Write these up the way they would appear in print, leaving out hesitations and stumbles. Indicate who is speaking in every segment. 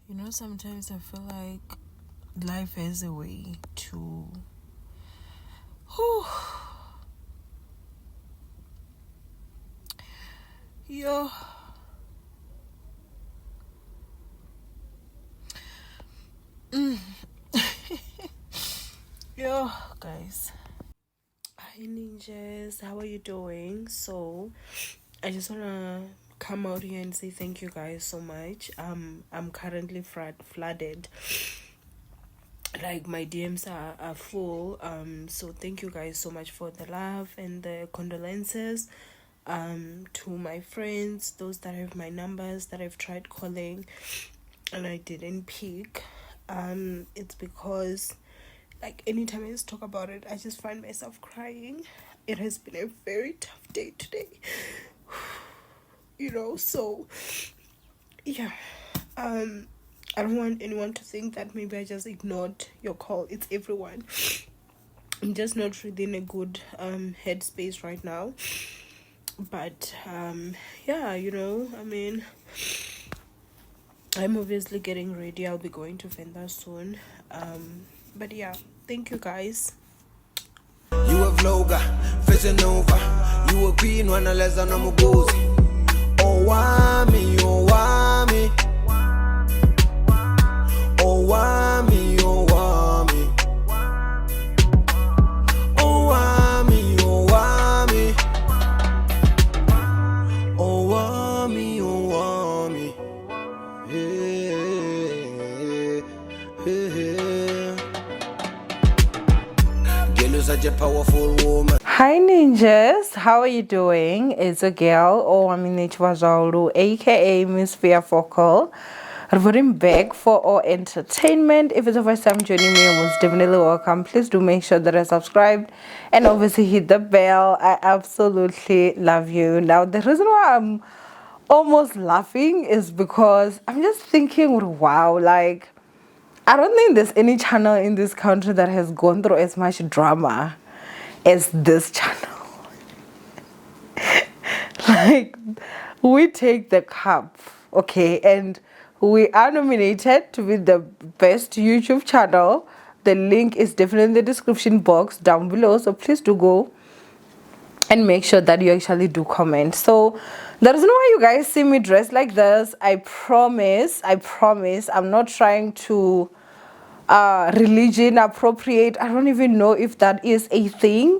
Speaker 1: Sometimes I feel like life has a way to whew, yo mm. Yo guys, hi ninjas, how are you doing? So I just wanna come out here and say thank you guys so much. I'm currently flooded, like my DMs are full. So thank you guys so much for the love and the condolences. To my friends, those that have my numbers that I've tried calling and I didn't pick. It's because like anytime I just talk about it, I just find myself crying. It has been a very tough day today. So yeah. I don't want anyone to think that maybe I just ignored your call. It's everyone. I'm just not within a good headspace right now. But yeah, I'm obviously getting ready. I'll be going to Venda soon. But yeah, thank you guys.
Speaker 2: You have loga, facing over. You a queen when I less than I'm Owamie, Owamie. Owamie, Owamie. Owamie, Owamie. Owamie, Owamie. Hey, hey, hey. Girl, you're such a powerful woman.
Speaker 3: Hi ninjas, how are you doing? It's a girl, Owamie Chwazaulu, aka Miss Fear Focal. Reverting back for our entertainment. If it's the first time joining me, you're most definitely welcome. Please do make sure that I subscribed and obviously hit the bell. I absolutely love you. Now, the reason why I'm almost laughing is because I'm just thinking, wow, like, I don't think there's any channel in this country that has gone through as much drama as this channel. Like, we take the cup, okay, and we are nominated to be the best YouTube channel. The link is definitely in the description box down below, so please do go and make sure that you actually do comment. So the reason why you guys see me dressed like this, I promise I'm not trying to religion appropriate. I don't even know if that is a thing,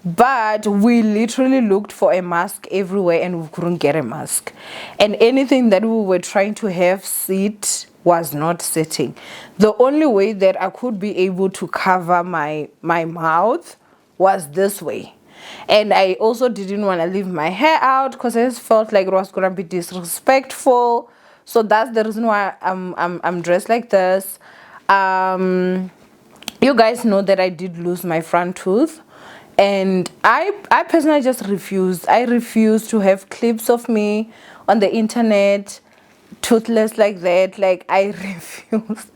Speaker 3: but we literally looked for a mask everywhere and we couldn't get a mask, and anything that we were trying to have sit was not sitting. The only way that I could be able to cover my mouth was this way, and I also didn't want to leave my hair out because I just felt like it was gonna be disrespectful. So that's the reason why I'm dressed like this. You guys know that I did lose my front tooth, and I personally just refused. I refused to have clips of me on the internet toothless like that. Like, I refused.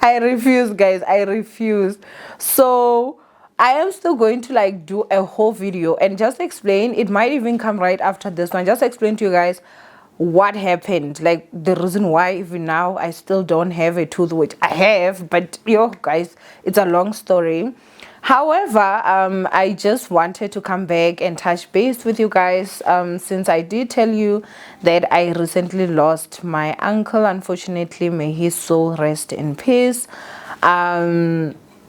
Speaker 3: I refused, guys. I refused. So I am still going to like do a whole video and just explain. It might even come right after this one. Just explain to you guys what happened, like the reason why even now I still don't have a tooth, which I have, but yo guys, it's a long story. However, I just wanted to come back and touch base with you guys, since I did tell you that I recently lost my uncle. Unfortunately, may his soul rest in peace.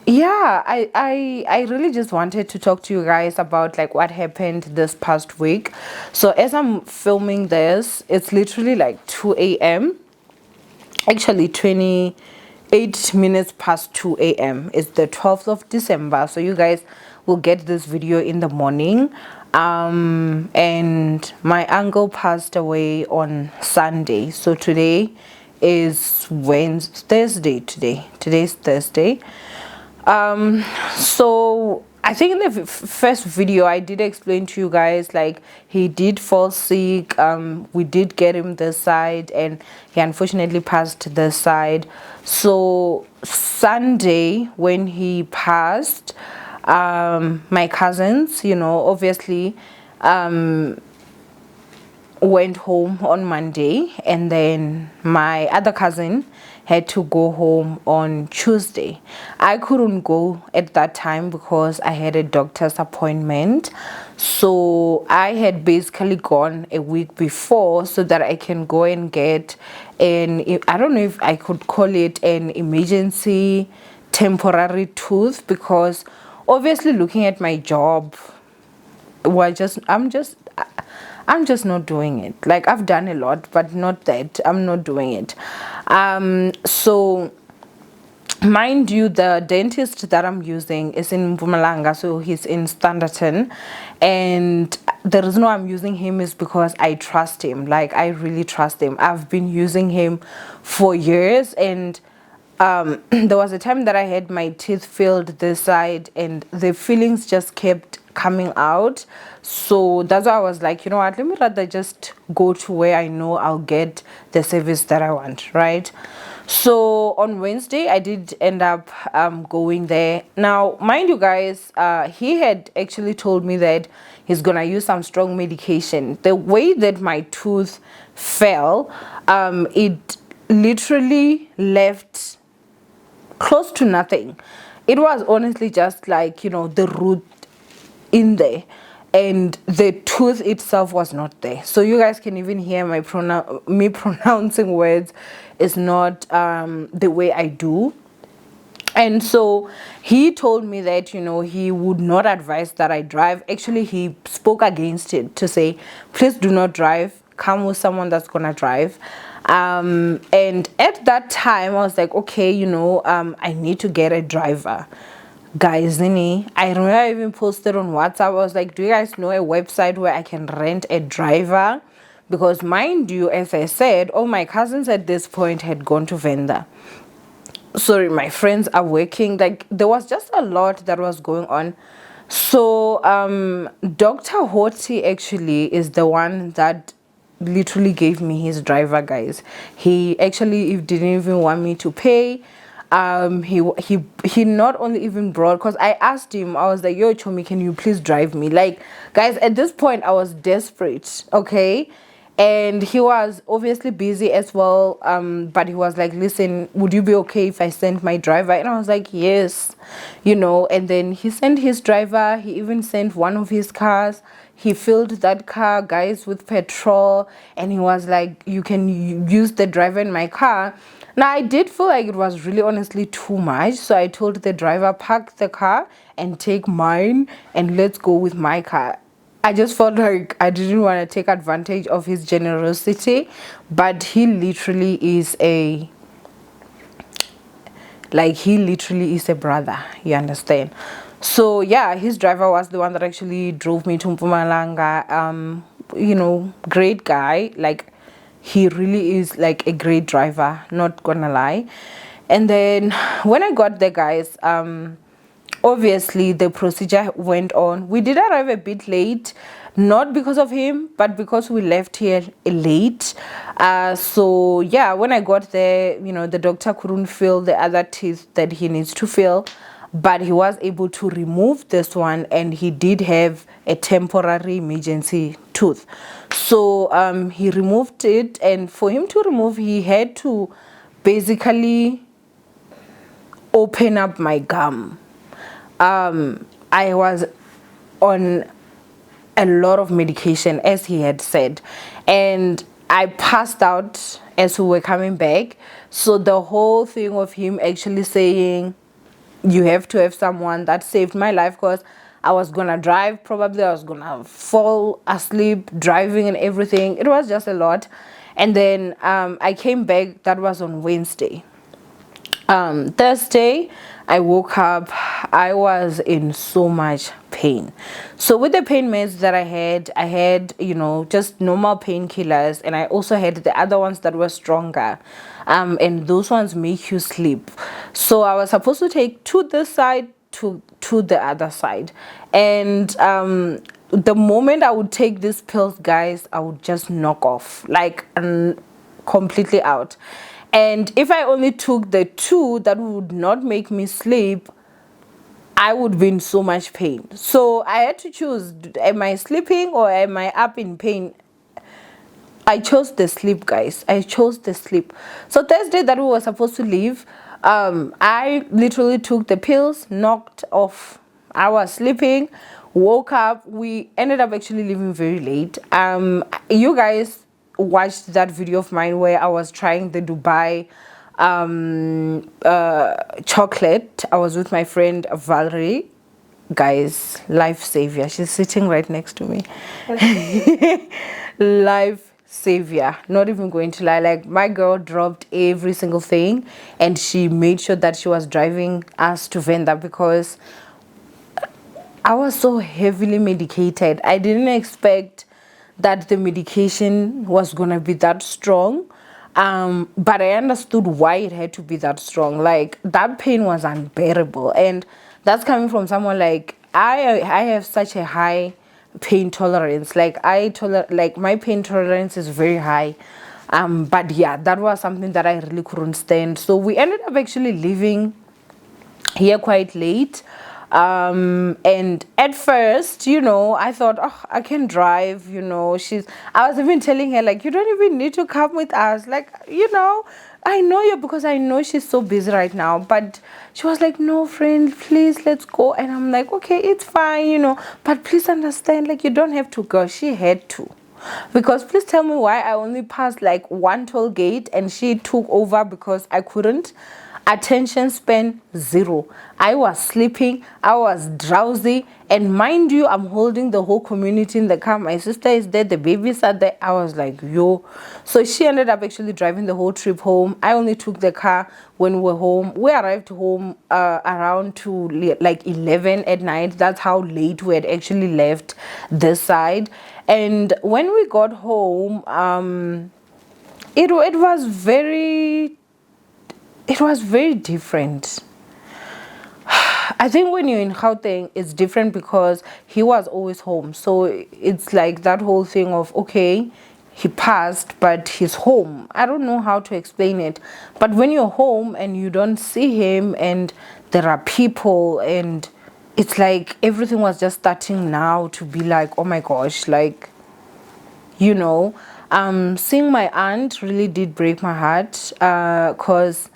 Speaker 3: Yeah, I really just wanted to talk to you guys about like what happened this past week. So as I'm filming this, it's literally like 2 a.m. Actually 28 minutes past 2 a.m. It's the 12th of December. So you guys will get this video in the morning. And my uncle passed away on Sunday. So today is Thursday. Today's Thursday. So I think in the first video I did explain to you guys like he did fall sick. We did get him this side and he unfortunately passed this side. So Sunday when he passed, my cousins, obviously went home on Monday, and then my other cousin had to go home on Tuesday. I couldn't go at that time because I had a doctor's appointment. So I had basically gone a week before so that I can go and get I don't know if I could call it an emergency temporary tooth, because obviously looking at my job, I'm just not doing it. Like, I've done a lot, but not that. I'm not doing it. So mind you, the dentist that I'm using is in Mpumalanga, so he's in Standerton, and the reason why I'm using him is because I trust him. Like, I really trust him. I've been using him for years, and there was a time that I had my teeth filled this side, and the fillings just kept coming out. So that's why I was like, you know what, let me rather just go to where I know I'll get the service that I want, right? So on Wednesday I did end up going there. Now mind you guys, he had actually told me that he's gonna use some strong medication. The way that my tooth fell, it literally left close to nothing. It was honestly just like, you know, the root in there, and the tooth itself was not there. So you guys can even hear my me pronouncing words is not the way I do. And so he told me that, you know, he would not advise that I drive. Actually, he spoke against it to say, please do not drive, come with someone that's gonna drive. And at that time I was like, okay, you know, I need to get a driver. Guys, I remember I even posted on WhatsApp. I was like, do you guys know a website where I can rent a driver? Because mind you, as I said, all my cousins at this point had gone to Venda. Sorry, my friends are working. Like, there was just a lot that was going on. So Dr. Hoti actually is the one that literally gave me his driver, guys. He actually didn't even want me to pay. He not only even brought, because I asked him, I was like, yo Chomi, can you please drive me? Like, guys, at this point I was desperate, okay? And he was obviously busy as well, but he was like, listen, would you be okay if I sent my driver? And I was like, yes, you know. And then he sent his driver. He even sent one of his cars. He filled that car, guys, with petrol, and he was like, you can use the driver in my car. Now I did feel like it was really honestly too much, so I told the driver, park the car and take mine and let's go with my car. I just felt like I didn't want to take advantage of his generosity, but he literally is a brother, you understand? So yeah, his driver was the one that actually drove me to Mpumalanga. You know, great guy. Like, he really is like a great driver, not gonna lie. And then when I got there, guys, obviously the procedure went on. We did arrive a bit late, not because of him, but because we left here late. So yeah, when I got there, you know, the doctor couldn't fill the other teeth that he needs to fill, but he was able to remove this one, and he did have a temporary emergency tooth. So he removed it, and for him to remove, he had to basically open up my gum. I was on a lot of medication, as he had said, and I passed out as we were coming back. So the whole thing of him actually saying, you have to have someone, that saved my life, because I was gonna drive, probably I was gonna fall asleep driving and everything. It was just a lot. And then I came back. That was on Wednesday. Thursday I woke up, I was in so much pain. So with the pain meds that I had, you know, just normal painkillers, and I also had the other ones that were stronger, and those ones make you sleep. So I was supposed to take to this side, to the other side, and the moment I would take these pills, guys, I would just knock off, like, completely out. And if I only took the two that would not make me sleep, I would be in so much pain. So I had to choose, am I sleeping or am I up in pain? I chose the sleep, guys. I chose the sleep. So Thursday that we were supposed to leave, I literally took the pills, knocked off. I was sleeping, woke up. We ended up actually leaving very late. You guys watched that video of mine where I was trying the Dubai chocolate. I was with my friend Valerie. Guys, life savior. She's sitting right next to me. Life savior, not even going to lie. Like, my girl dropped every single thing and she made sure that she was driving us to Venda because I was so heavily medicated. I didn't expect that the medication was gonna be that strong. But I understood why it had to be that strong. Like, that pain was unbearable, and that's coming from someone like I have such a high pain tolerance. Like, my pain tolerance is very high. But yeah, that was something that I really couldn't stand. So we ended up actually leaving here quite late. And at first, I thought, oh, I can drive. I was even telling her, like, you don't even need to come with us. Like, I know you because I know she's so busy right now. But she was like, no, friend, please, let's go. And I'm like, okay, it's fine, but please understand, like, you don't have to go. She had to. Because please tell me why I only passed like one toll gate and she took over because I couldn't. Attention span zero. I was sleeping, I was drowsy, and mind you, I'm holding the whole community in the car. My sister is there, the babies are there. I was like, yo. So she ended up actually driving the whole trip home. I only took the car when we were home. We arrived home around to like 11 at night. That's how late we had actually left this side. And when we got home, it was very different. I think when you're in Gauteng, it's different because he was always home. So it's like that whole thing of, okay, he passed, but he's home. I don't know how to explain it. But when you're home and you don't see him and there are people, and it's like everything was just starting now to be like, oh my gosh, like, seeing my aunt really did break my heart, because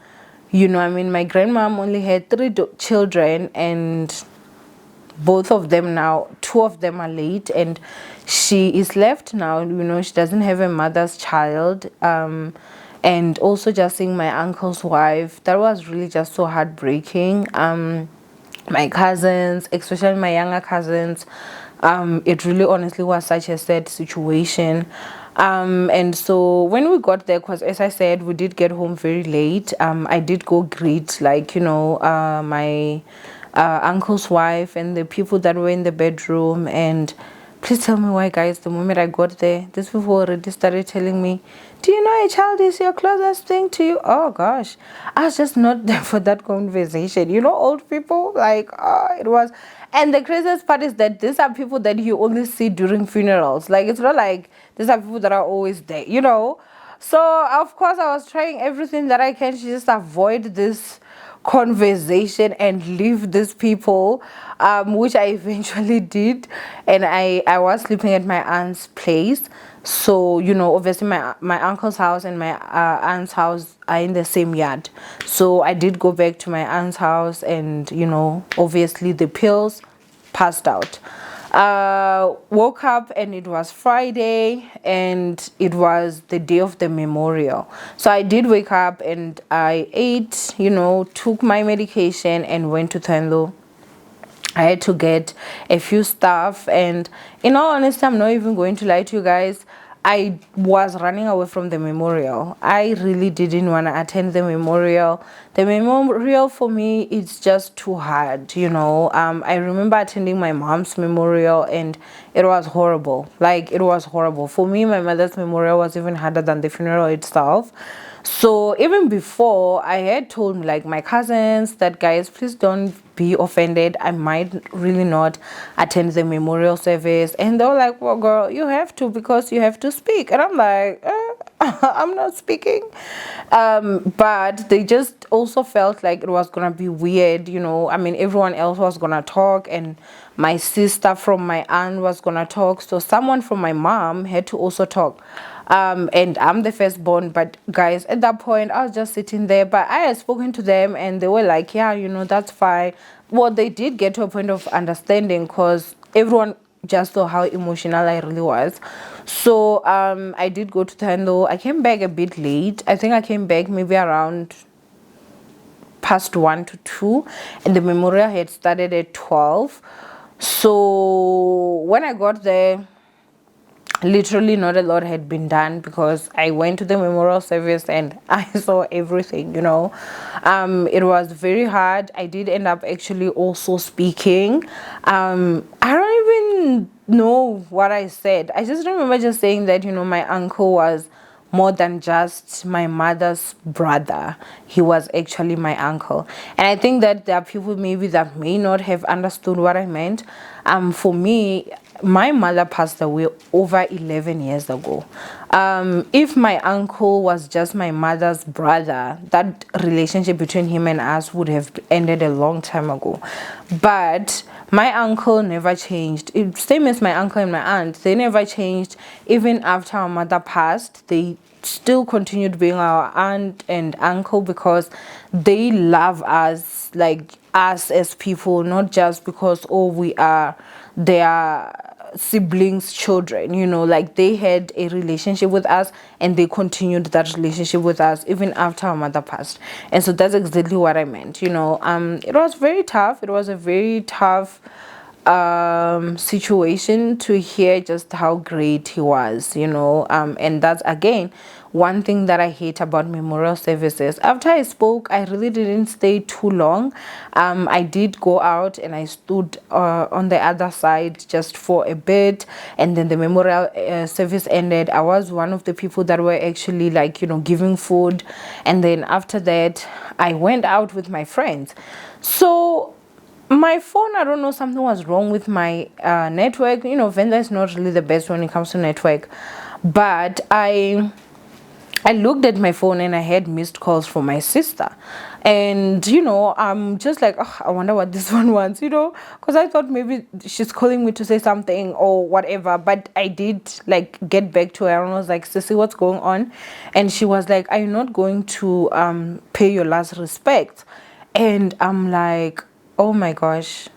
Speaker 3: my grandmom only had 3 children, and both of them now, 2 of them are late, and she is left now. She doesn't have a mother's child. And also just seeing my uncle's wife, that was really just so heartbreaking. My cousins, especially my younger cousins, it really honestly was such a sad situation. And so when we got there, because as I said, we did get home very late, I did go greet, like, my uncle's wife and the people that were in the bedroom. And please tell me why, guys, the moment I got there, these people already started telling me, do you know a child is your closest thing to you? Oh gosh, I was just not there for that conversation. Old people, like, it was. And the craziest part is that these are people that you only see during funerals. Like, it's not like these are people that are always there, So of course I was trying everything that I can to just avoid this conversation and leave these people, which I eventually did. And I was sleeping at my aunt's place. So obviously my uncle's house and my aunt's house are in the same yard. So I did go back to my aunt's house, and obviously the pills, passed out. Woke up and it was Friday and it was the day of the memorial. So I did wake up and I ate, took my medication and went to Thenlo. I had to get a few stuff, and in all honesty, I'm not even going to lie to you guys, I was running away from the memorial. I really didn't want to attend the memorial. The memorial for me, it's just too hard, I remember attending my mom's memorial and it was horrible. Like, it was horrible. For me, my mother's memorial was even harder than the funeral itself. So even before, I had told like my cousins that, guys, please don't be offended, I might really not attend the memorial service. And they were like, well, girl, you have to, because you have to speak. And I'm like, I'm not speaking. But they just also felt like it was gonna be weird, you know. I mean, everyone else was gonna talk, and my sister from my aunt was gonna talk, so someone from my mom had to also talk. And I'm the firstborn, but guys, at that point I was just sitting there, but I had spoken to them and they were like, yeah, you know, that's fine. Well, they did get to a point of understanding, because everyone just saw how emotional I really was. So I did go to Tando. I came back a bit late. I think I came back maybe around past 1 to 2, and the memorial had started at 12. So when I got there, literally not a lot had been done, because I went to the memorial service and I saw everything, you know. It was very hard. I did end up actually also speaking. I don't even know what I said. I just remember just saying that, you know, my uncle was more than just my mother's brother. He was actually my uncle. And I think that there are people maybe that may not have understood what I meant. For me, my mother passed away over 11 years ago. If my uncle was just my mother's brother, that relationship between him and us would have ended a long time ago. But my uncle never changed. Same as my uncle and my aunt, they never changed. Even after our mother passed, they still continued being our aunt and uncle, because they love us, like us as people, not just because, oh, we are their siblings' children, you know. Like, they had a relationship with us and they continued that relationship with us even after our mother passed. And so that's exactly what I meant, you know. It was very tough. It was a very tough situation to hear just how great he was, you know. And that's again one thing that I hate about memorial services. After I spoke, I really didn't stay too long. I did go out and I stood on the other side just for a bit, and then the memorial service ended. I was one of the people that were actually, like, you know, giving food, and then after that I went out with my friends. So my phone, I don't know, something was wrong with my network. You know, Venda is not really the best when it comes to network, but I looked at my phone and I had missed calls from my sister. And, you know, I'm just like, oh, I wonder what this one wants, you know, because I thought maybe she's calling me to say something or whatever. But I did, like, get back to her and I was like, Sissy, what's going on? And she was like, are you not going to pay your last respect? And I'm like, oh my gosh,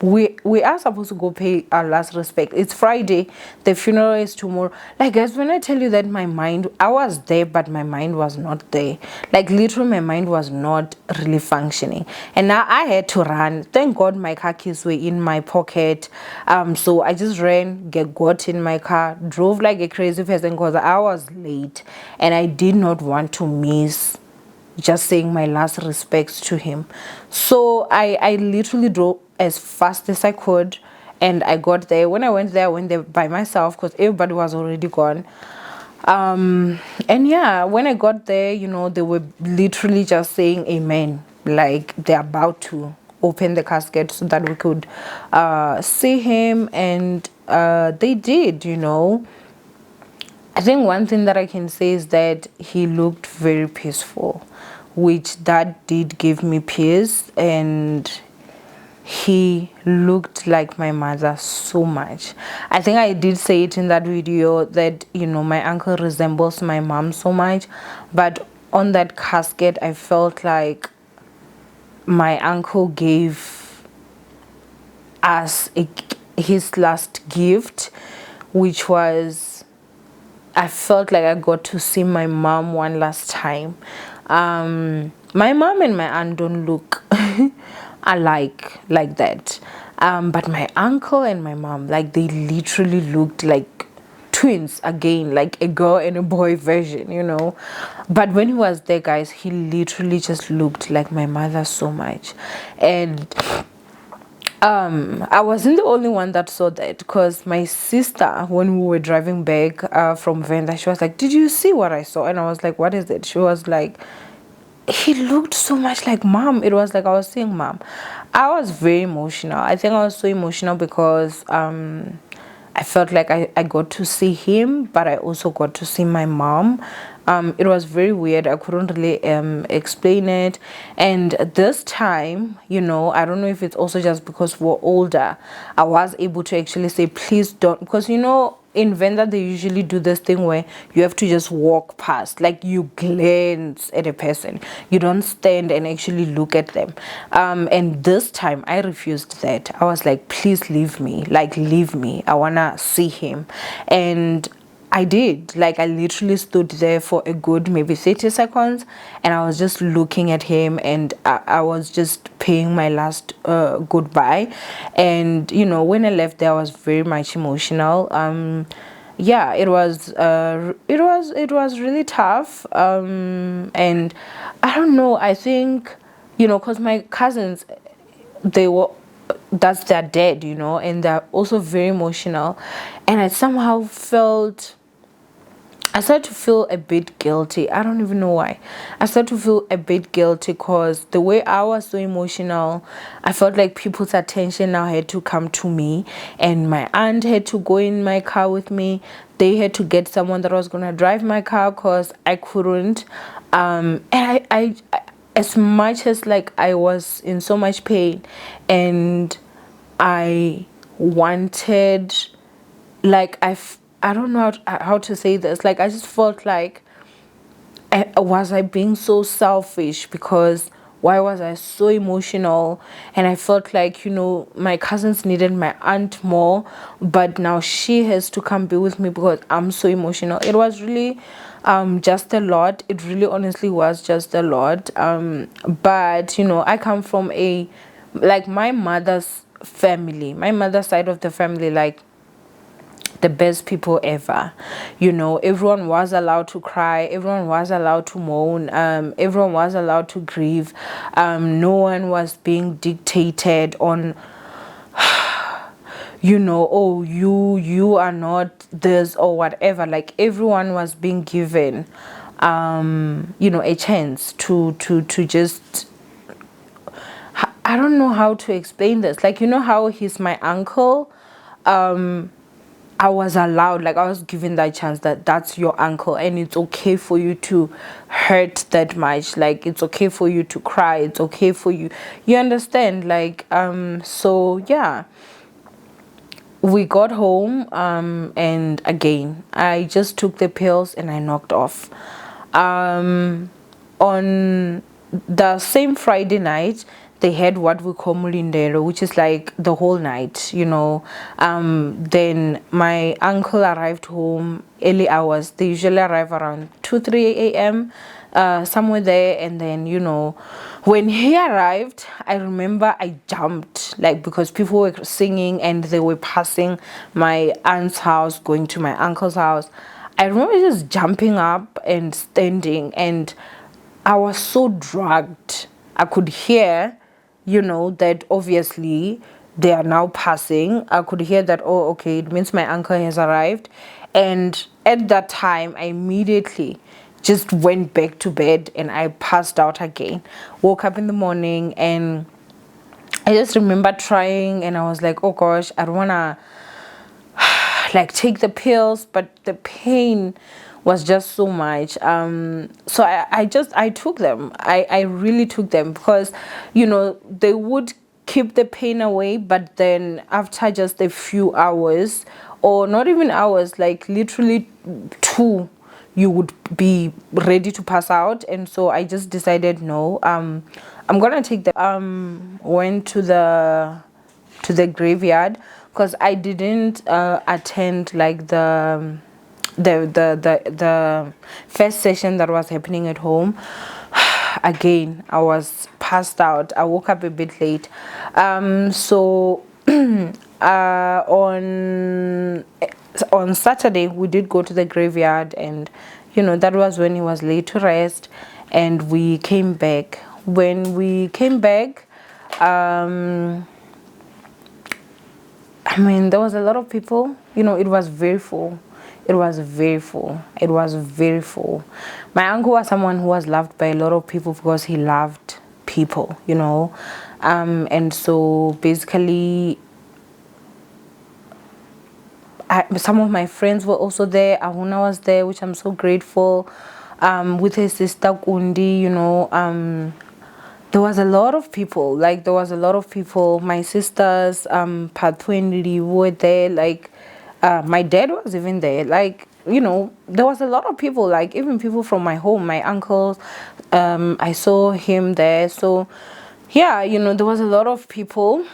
Speaker 3: we are supposed to go pay our last respect. It's Friday, the funeral is tomorrow. Like, guys, when I tell you that my mind, I was there but my mind was not there. Like, literally my mind was not really functioning, and now I had to run. Thank God my car keys were in my pocket. So I just ran, got in my car, drove like a crazy person, because I was late and I did not want to miss just saying my last respects to him. So I literally drove as fast as I could, and I got there. When I went there by myself, because everybody was already gone. And yeah, when I got there, you know, they were literally just saying amen, like they're about to open the casket so that we could see him. And they did, you know. I think one thing that I can say is that he looked very peaceful, which that did give me peace. And he looked like my mother so much. I think I did say it in that video that, you know, my uncle resembles my mom so much. But on that casket, I felt like my uncle gave us his last gift, which was, I felt like I got to see my mom one last time. My mom and my aunt don't look alike like that. But my uncle and my mom, like, they literally looked like twins again, like a girl and a boy version, you know. But when he was there, guys, he literally just looked like my mother so much. And I wasn't the only one that saw that, because my sister, when we were driving back from Venda, she was like, did you see what I saw? And I was like, what is it? She was like, he looked so much like mom. It was like I was seeing mom. I was very emotional. I think I was so emotional because I I felt like I got to see him, but I also got to see my mom. It was very weird. I couldn't really explain it. And this time, I don't know if it's also just because we're older, I was able to actually say, please don't, because in Venda they usually do this thing where you have to just walk past, like you glance at a person, you don't stand and actually look at them. And this time I refused that. I was like, please leave me, like leave me, I wanna see him. And I did. Like, I literally stood there for a good maybe 30 seconds, and I was just looking at him, and I was just paying my last goodbye. And when I left there, I was very much emotional. Yeah, it was really tough. And I don't know, I think because my cousins, they were, that's their dad, and they're also very emotional. And I started to feel a bit guilty. I don't even know why. I started to feel a bit guilty because the way I was so emotional, I felt like people's attention now had to come to me, and my aunt had to go in my car with me. They had to get someone that was gonna drive my car because I couldn't. And I, as much as like I was in so much pain, and I wanted, like I don't know how to say this. Like, I just felt like, was I being so selfish? Because why was I so emotional? And I felt like, my cousins needed my aunt more, but now she has to come be with me because I'm so emotional. It was really just a lot. It really honestly was just a lot. But I come from my mother's family, my mother's side of the family, like, the best people ever. Everyone was allowed to cry, everyone was allowed to moan, everyone was allowed to grieve. No one was being dictated on, oh, you are not this or whatever. Like, everyone was being given a chance to just, I don't know how to explain this. Like, how he's my uncle. I was allowed, like, I was given that chance, that that's your uncle, and it's okay for you to hurt that much. Like, it's okay for you to cry. It's okay for you. You understand? Like, so yeah, we got home, and again, I just took the pills and I knocked off. On the same Friday night, they had what we call mulindero, which is like the whole night. Then my uncle arrived home early hours. They usually arrive around 2-3 a.m., somewhere there. And then when he arrived, I remember I jumped, like, because people were singing and they were passing my aunt's house going to my uncle's house. I remember just jumping up and standing, and I was so drugged. I could hear, that obviously they are now passing. I could hear that, oh, okay, it means my uncle has arrived. And at that time, I immediately just went back to bed and I passed out again. Woke up in the morning, and I just remember trying, and I was like, oh gosh, I don't want to like take the pills, but the pain was just so much. So I took them. I really took them, because they would keep the pain away, but then after just a few hours, or not even hours, like literally 2, you would be ready to pass out. And so I just decided, no, I'm gonna take them. Went to the graveyard, because I didn't attend like the first session that was happening at home. Again, I was passed out. I woke up a bit late. So on Saturday we did go to the graveyard, and that was when he was laid to rest, and we came back. When we came back, there was a lot of people. It was very full. It was very full. It was very full. My uncle was someone who was loved by a lot of people because he loved people, and so basically some of my friends were also there. Ahuna was there, which I'm so grateful. With her sister Kundi, there was a lot of people. Like, there was a lot of people. My sisters, Pathu and Lily were there. Like, my dad was even there. Like, there was a lot of people. Like, even people from my home, my uncles. I saw him there. So, yeah, there was a lot of people.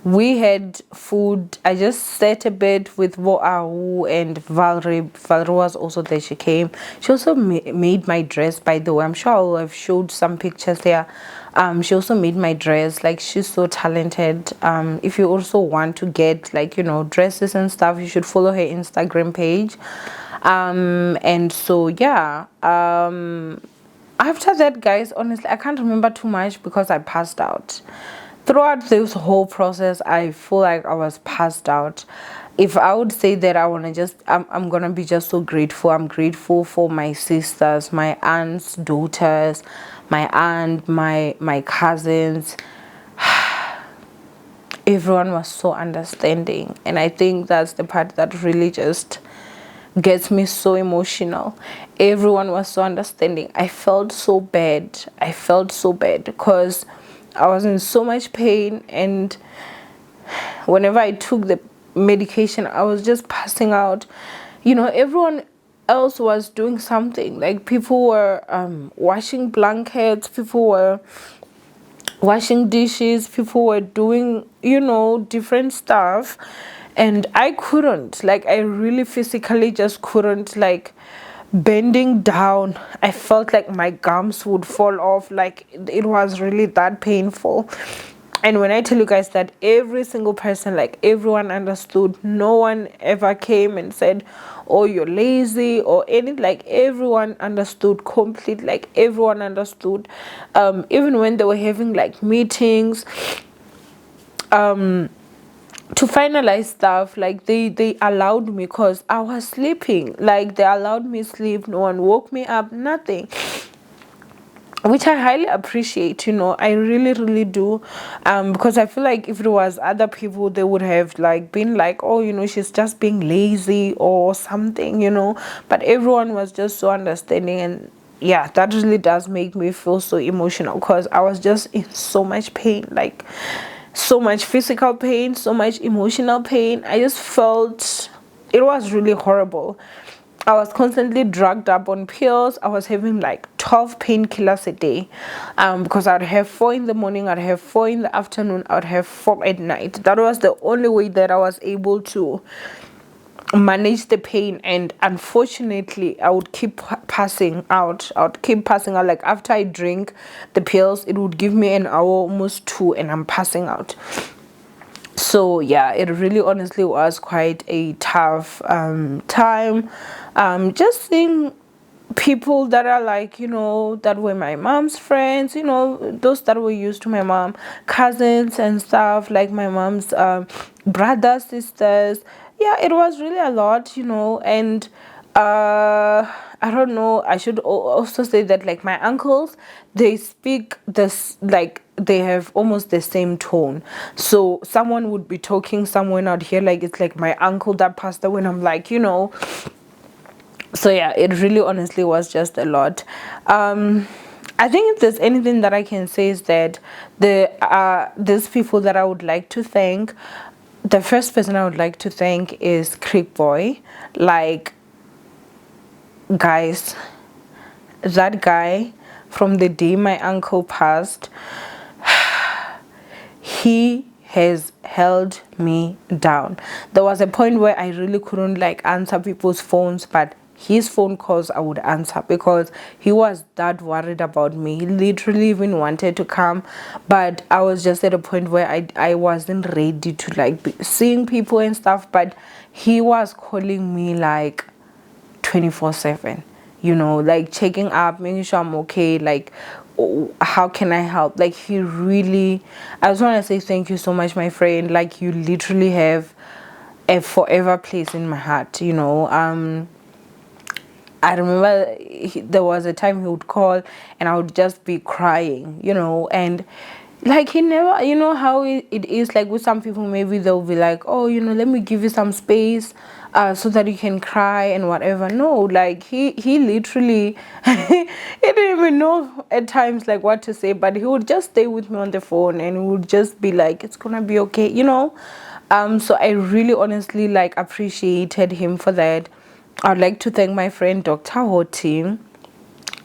Speaker 3: We had food. I just sat a bit with Woahu and Valerie. Valerie was also there. She came. She also made my dress, by the way. I'm sure I'll have showed some pictures there. She also made my dress. Like, she's so talented. If you also want to get, like, dresses and stuff, you should follow her Instagram page. And so, yeah. After that, guys, honestly, I can't remember too much because I passed out. Throughout this whole process, I feel like I was passed out. If I would say that I want to I'm going to be just so grateful. I'm grateful for my sisters, my aunt's daughters, my aunt, my cousins. Everyone was so understanding. And I think that's the part that really just gets me so emotional. Everyone was so understanding. I felt so bad. I felt so bad because I was in so much pain, and whenever I took the medication, I was just passing out. Everyone else was doing something. Like, people were washing blankets, people were washing dishes, people were doing, different stuff. And I couldn't, like, I really physically just couldn't, like, bending down. I felt like my gums would fall off. Like, it was really that painful. And when I tell you guys that every single person, like, everyone understood. No one ever came and said, oh, you're lazy or anything. Like, everyone understood completely. Like, everyone understood. Even when they were having, like, meetings, to finalize stuff, like, they allowed me, because I was sleeping. Like, they allowed me sleep. No one woke me up, nothing, which I highly appreciate. I really, really do. Because I feel like if it was other people, they would have, like, been like, oh, she's just being lazy or something. But everyone was just so understanding. And yeah, that really does make me feel so emotional, because I was just in so much pain. Like, so much physical pain, so much emotional pain. I just felt it was really horrible. I was constantly drugged up on pills. I was having like 12 painkillers a day, because I'd have 4 in the morning, I'd have 4 in the afternoon, I'd have 4 at night. That was the only way that I was able to manage the pain. And unfortunately, I would keep passing out. Like, after I drink the pills, it would give me an hour, almost 2, and I'm passing out. So yeah, it really honestly was quite a tough time. Just seeing people that are like, that were my mom's friends, those that were used to my mom, cousins and stuff, like my mom's brothers, sisters. Yeah, it was really a lot. And I don't know, I should also say that, like, my uncles, they speak this, like, they have almost the same tone. So someone would be talking somewhere out here, like, it's like my uncle that passed away, and I'm like, so yeah, it really honestly was just a lot. I think if there's anything that I can say is that these people that I would like to thank, the first person I would like to thank is Creek Boy. Like, guys, that guy, from the day my uncle passed, he has held me down. There was a point where I really couldn't, like, answer people's phones, but his phone calls I would answer, because he was that worried about me. He literally even wanted to come, but I was just at a point where I wasn't ready to, like, be seeing people and stuff. But he was calling me like 24/7, like, checking up, making sure I'm okay, like, how can I help? Like, he really, I just want to say thank you so much, my friend. Like, you literally have a forever place in my heart. I remember there was a time he would call and I would just be crying, and like he never, you know how it is like with some people, maybe they'll be like, oh, you know, let me give you some space so that you can cry and whatever. No, like he literally he didn't even know at times like what to say, but he would just stay with me on the phone and he would just be like, it's gonna be okay, you know. So I really honestly like appreciated him for that. I'd like to thank my friend Dr. Hoti.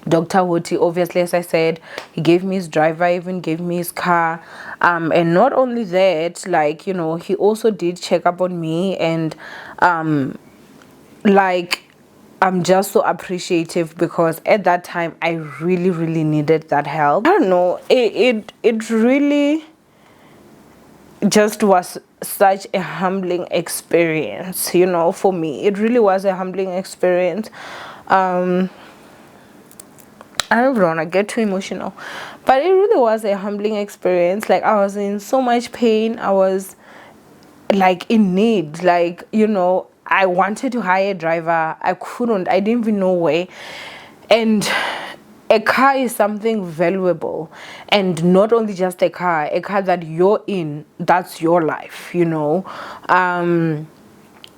Speaker 3: Dr. Hoti, obviously, as I said, he gave me his driver, even gave me his car. And not only that, like, you know, he also did check up on me, and like, I'm just so appreciative because at that time I really, really needed that help. I don't know, it really just was such a humbling experience, you know. For me, it really was a humbling experience. I don't want to get too emotional, but it really was a humbling experience. Like, I was in so much pain. I was like in need, like, you know, I wanted to hire a driver. I couldn't, I didn't even know where. And a car is something valuable, and not only just a car that you're in, that's your life, you know.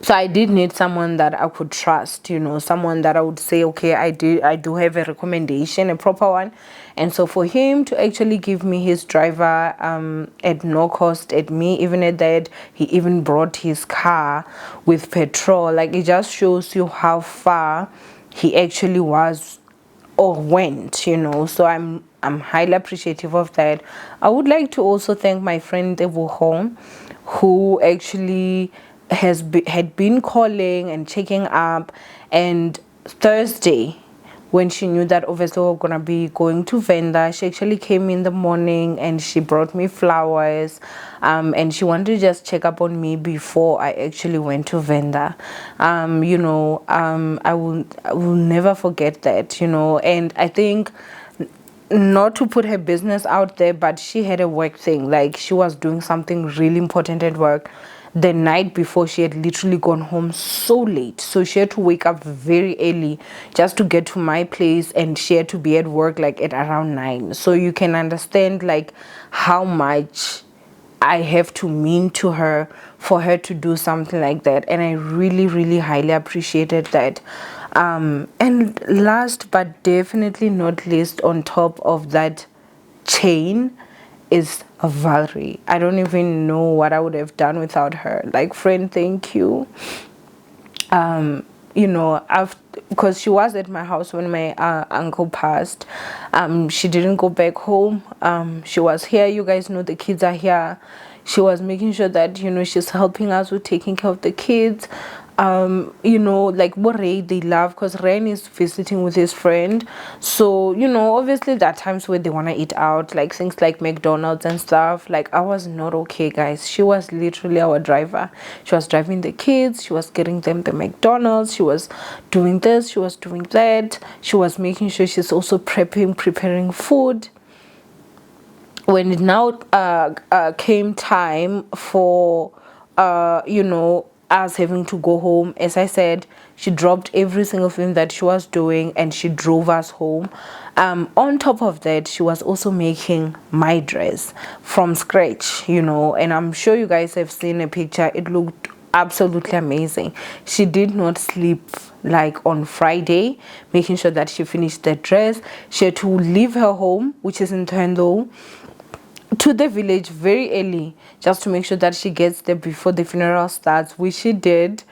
Speaker 3: So I did need someone that I could trust, you know, someone that I would say, okay, I do have a recommendation, a proper one. And so for him to actually give me his driver at no cost, at me, even at that, he even brought his car with petrol. Like, it just shows you how far he actually was or went, you know. So I'm highly appreciative of that. I would like to also thank my friend Evo, who actually had been calling and checking up. And Thursday, when she knew that obviously we were gonna be going to Venda, she actually came in the morning and she brought me flowers, and she wanted to just check up on me before I actually went to Venda. You know, I will never forget that, you know. And I think, not to put her business out there, but she had a work thing, like she was doing something really important at work. The night before, she had literally gone home so late, so she had to wake up very early just to get to my place, and she had to be at work like at around 9. So you can understand like how much I have to mean to her for her to do something like that. And I really, really highly appreciated that. And last but definitely not least, on top of that chain, is Valerie. I don't even know what I would have done without her. Like, friend, thank you. You know, because she was at my house when my uncle passed. She didn't go back home. She was here. You guys know the kids are here. She was making sure that, you know, she's helping us with taking care of the kids. You know, like what Ray they love, because Ren is visiting with his friend. So, you know, obviously there are times where they want to eat out, like things like McDonald's and stuff. Like, I was not okay, guys. She was literally our driver. She was driving the kids, she was getting them the McDonald's, she was doing this, she was doing that, she was making sure she's also preparing food. When it now came time for you know, us having to go home, as I said, she dropped every single thing that she was doing and she drove us home. On top of that, she was also making my dress from scratch, you know, and I'm sure you guys have seen a picture. It looked absolutely amazing. She did not sleep like on Friday, making sure that she finished the dress. She had to leave her home, which is in Tendo, to the village very early just to make sure that she gets there before the funeral starts, which she did.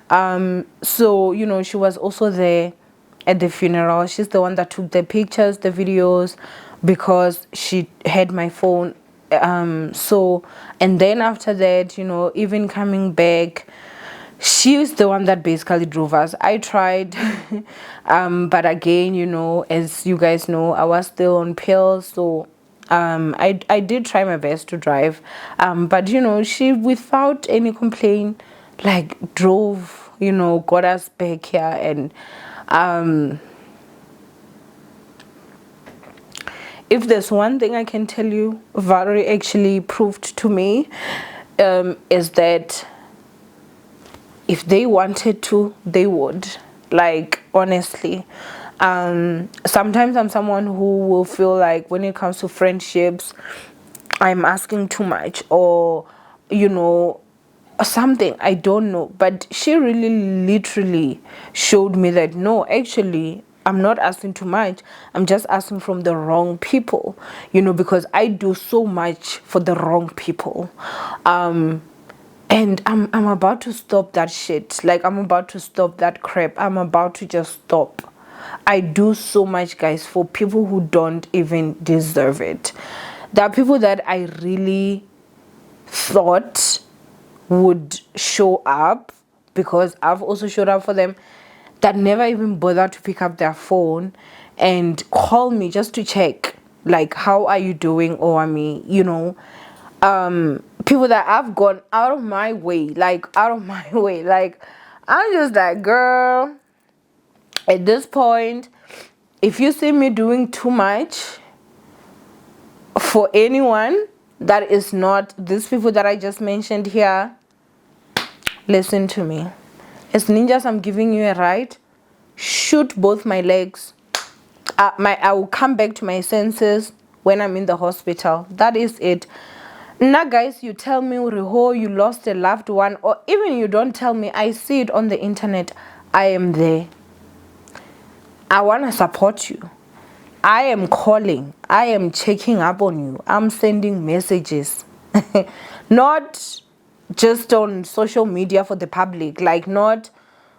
Speaker 3: So, you know, she was also there at the funeral. She's the one that took the pictures, the videos, because she had my phone. So, and then after that, you know, even coming back, she's the one that basically drove us. I tried, but again, you know, as you guys know, I was still on pills, so I did try my best to drive, but you know, she, without any complaint, like drove, you know, got us back here. And if there's one thing I can tell you, Valerie actually proved to me, is that if they wanted to, they would. Like, honestly, sometimes I'm someone who will feel like when it comes to friendships, I'm asking too much, or you know, something, I don't know. But she really literally showed me that no, actually I'm not asking too much, I'm just asking from the wrong people, you know, because I do so much for the wrong people. And I'm about to stop that shit. Like, I'm about to stop that crap. I'm about to just stop. I do so much, guys, for people who don't even deserve it. There are people that I really thought would show up, because I've also showed up for them, that never even bothered to pick up their phone and call me just to check, like, how are you doing, Owamie, you know. People that I've gone out of my way, like out of my way, like, I'm just like, girl, at this point, if you see me doing too much for anyone that is not these people that I just mentioned here, listen to me. As ninjas, I'm giving you a ride. Shoot both my legs. I will come back to my senses when I'm in the hospital. That is it. Now, guys, you tell me, Riho, you lost a loved one, or even you don't tell me, I see it on the internet. I am there. I want to support you. I am calling. I am checking up on you. I'm sending messages. Not just on social media for the public. Like, not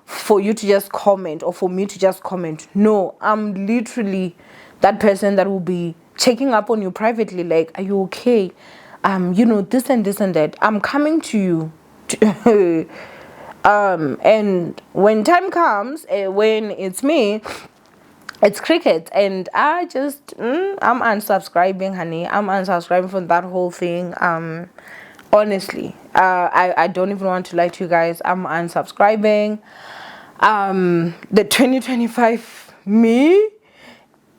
Speaker 3: for you to just comment or for me to just comment. No, I'm literally that person that will be checking up on you privately. Like, are you okay? You know, this and this and that. I'm coming to you. And when time comes, when it's me, it's cricket, and I just I'm unsubscribing, honey. I'm unsubscribing from that whole thing. Honestly, I don't even want to lie to you guys. I'm unsubscribing. The 2025 me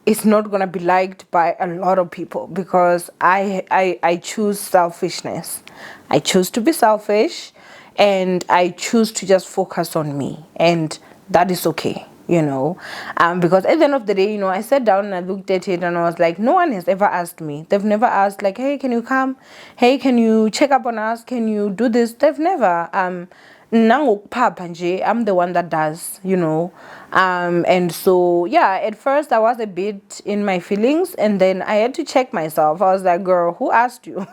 Speaker 3: is not gonna be liked by a lot of people, because I choose selfishness. I choose to be selfish, and I choose to just focus on me, and that is okay, you know. Because at the end of the day, you know, I sat down and I looked at it and I was like, no one has ever asked me. They've never asked, like, hey, can you come? Hey, can you check up on us? Can you do this? They've never. I'm the one that does, you know. And so yeah, at first I was a bit in my feelings, and then I had to check myself. I was like, girl, who asked you?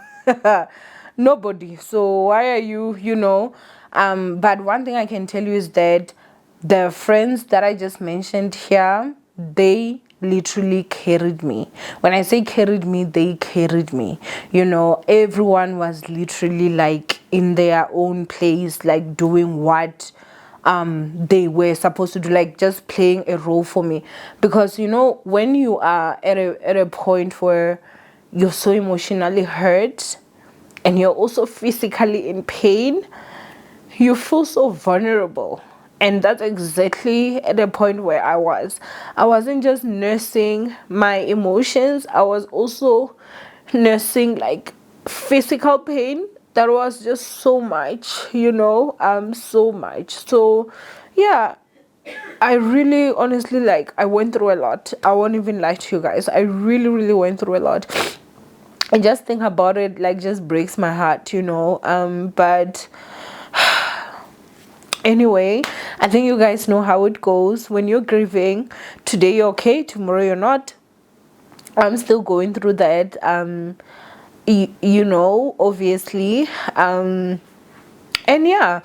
Speaker 3: Nobody. So why are you, you know? But one thing I can tell you is that the friends that I just mentioned here, they literally carried me. When I say carried me, they carried me. You know, everyone was literally like in their own place, like doing what they were supposed to do, like just playing a role for me. Because, you know, when you are at a point where you're so emotionally hurt and you're also physically in pain, you feel so vulnerable. And that's exactly at the point where I was. I wasn't just nursing my emotions, I was also nursing like physical pain. That was just so much, you know, so much. So yeah, I really honestly, like, I went through a lot. I won't even lie to you guys. I really went through a lot. And just think about it, like, just breaks my heart, you know. But anyway, I think you guys know how it goes when you're grieving. Today you're okay, tomorrow you're not. I'm still going through that. You know, obviously. And yeah,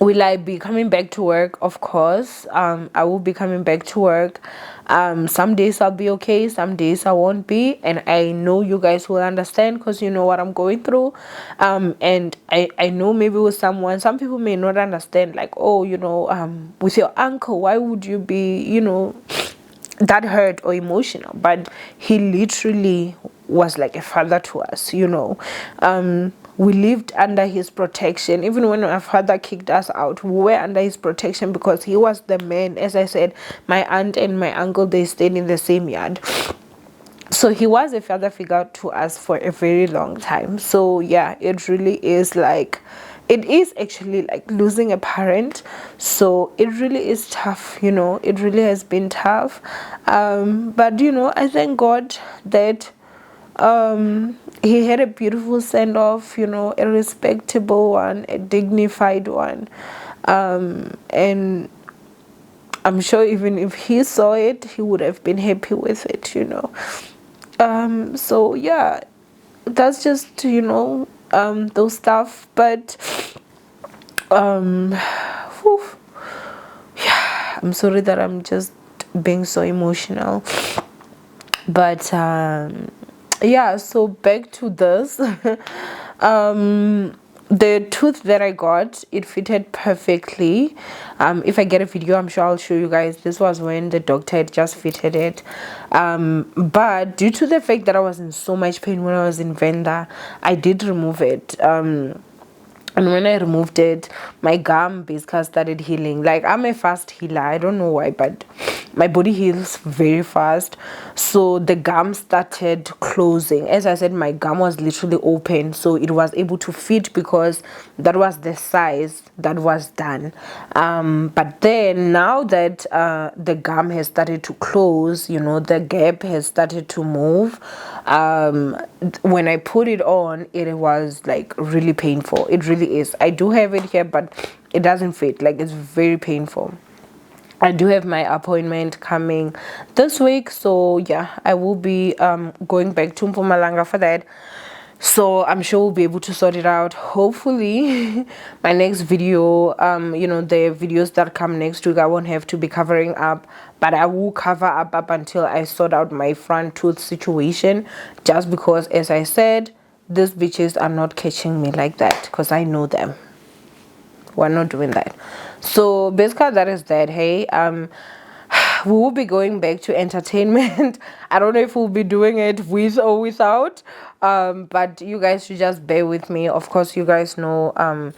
Speaker 3: will I be coming back to work? Of course. I will be coming back to work. Some days I'll be okay, some days I won't be, and I know you guys will understand, because you know what I'm going through. And I know maybe with someone, some people may not understand, like, oh, you know, with your uncle, why would you be, you know, that hurt or emotional? But he literally was like a father to us, you know. We lived under his protection. Even when our father kicked us out, we were under his protection, because he was the man. As I said, my aunt and my uncle, they stayed in the same yard. So he was a father figure to us for a very long time. So yeah, it really is like, it is actually like losing a parent. So it really is tough, you know. It really has been tough. But you know, I thank God that he had a beautiful send off, you know, a respectable one, a dignified one. And I'm sure even if he saw it, he would have been happy with it, you know. So yeah, that's just, you know, those stuff. But whew, yeah, I'm sorry that I'm just being so emotional. But yeah, so back to this. The tooth that I got, it fitted perfectly. If I get a video, I'm sure I'll show you guys. This was when the doctor had just fitted it. But due to the fact that I was in so much pain when I was in Venda, I did remove it. And when I removed it, my gum basically started healing. Like, I'm a fast healer. I don't know why, but my body heals very fast. So the gum started closing. As I said, my gum was literally open, so it was able to fit because that was the size that was done. But then now that the gum has started to close, you know, the gap has started to move. When I put it on, it was like really painful. It really is. I do have it here, but it doesn't fit. Like, it's very painful. I do have my appointment coming this week, so yeah, I will be going back to Mpumalanga for that. So I'm sure we'll be able to sort it out. Hopefully, my next video, you know, the videos that come next week, I won't have to be covering up, but I will cover up until I sort out my front tooth situation. Just because, as I said, these bitches are not catching me like that, because I know them. We're not doing that. So basically that is that. Hey, we will be going back to entertainment. I don't know if we'll be doing it with or without, but you guys should just bear with me. Of course, you guys know,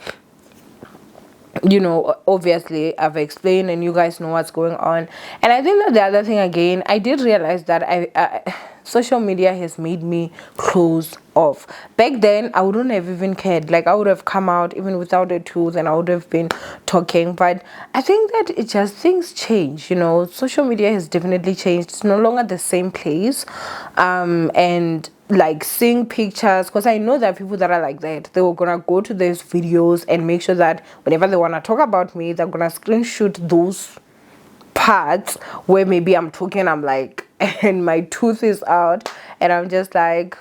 Speaker 3: you know, obviously I've explained and you guys know what's going on. And I think that the other thing, again, I did realize that social media has made me close off. Back then I wouldn't have even cared. Like, I would have come out even without a tooth and I would have been talking. But I think that it just, things change, you know. Social media has definitely changed. It's no longer the same place. And like seeing pictures, because I know that people that are like that, they were gonna go to those videos and make sure that whenever they want to talk about me, they're gonna screenshot those parts where maybe I'm talking, I'm like, and my tooth is out, and I'm just like,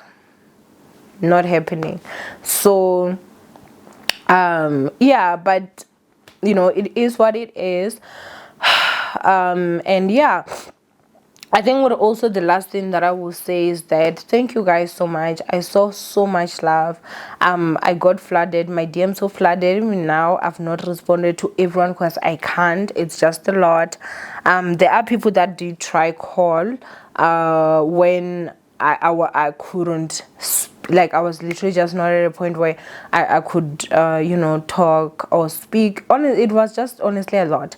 Speaker 3: not happening. So yeah, but you know, it is what it is. And yeah, I think what also the last thing that I will say is that thank you guys so much. I saw so much love. I got flooded. My DMs so flooded. Even now, I've not responded to everyone because I can't. It's just a lot. There are people that did try call when I couldn't like, I was literally just not at a point where I could you know, talk or speak. It was just honestly a lot,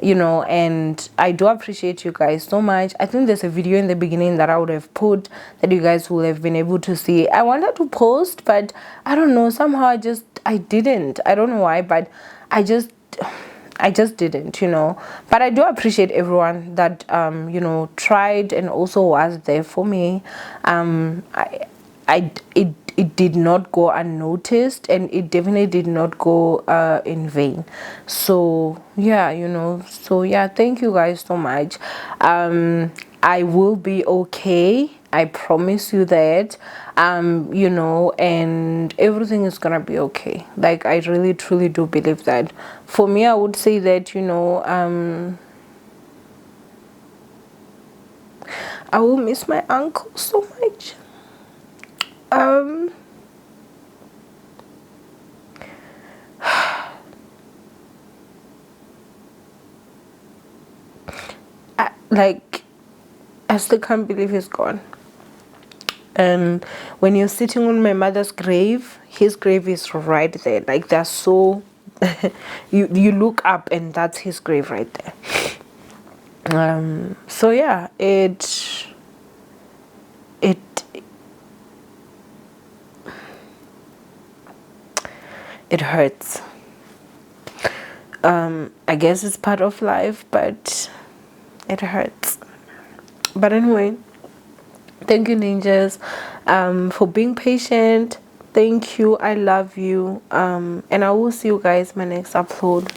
Speaker 3: you know. And I do appreciate you guys so much. I think there's a video in the beginning that I would have put that you guys will have been able to see. I wanted to post, but I don't know, somehow I didn't. I don't know why, but I just didn't, you know. But I do appreciate everyone that you know, tried and also was there for me. It did not go unnoticed, and it definitely did not go in vain. So yeah, you know, so yeah, thank you guys so much. I will be okay, I promise you that. You know, and everything is gonna be okay. Like, I really truly do believe that. For me, I would say that, you know, I will miss my uncle so much. Like, I still can't believe he's gone. And when you're sitting on my mother's grave, his grave is right there. Like, they're so you look up and that's his grave right there. So yeah, it hurts. I guess it's part of life, but it hurts. But anyway, thank you, ninjas.
Speaker 1: for being patient. Thank you. I love you. And I will see you guys in my next upload.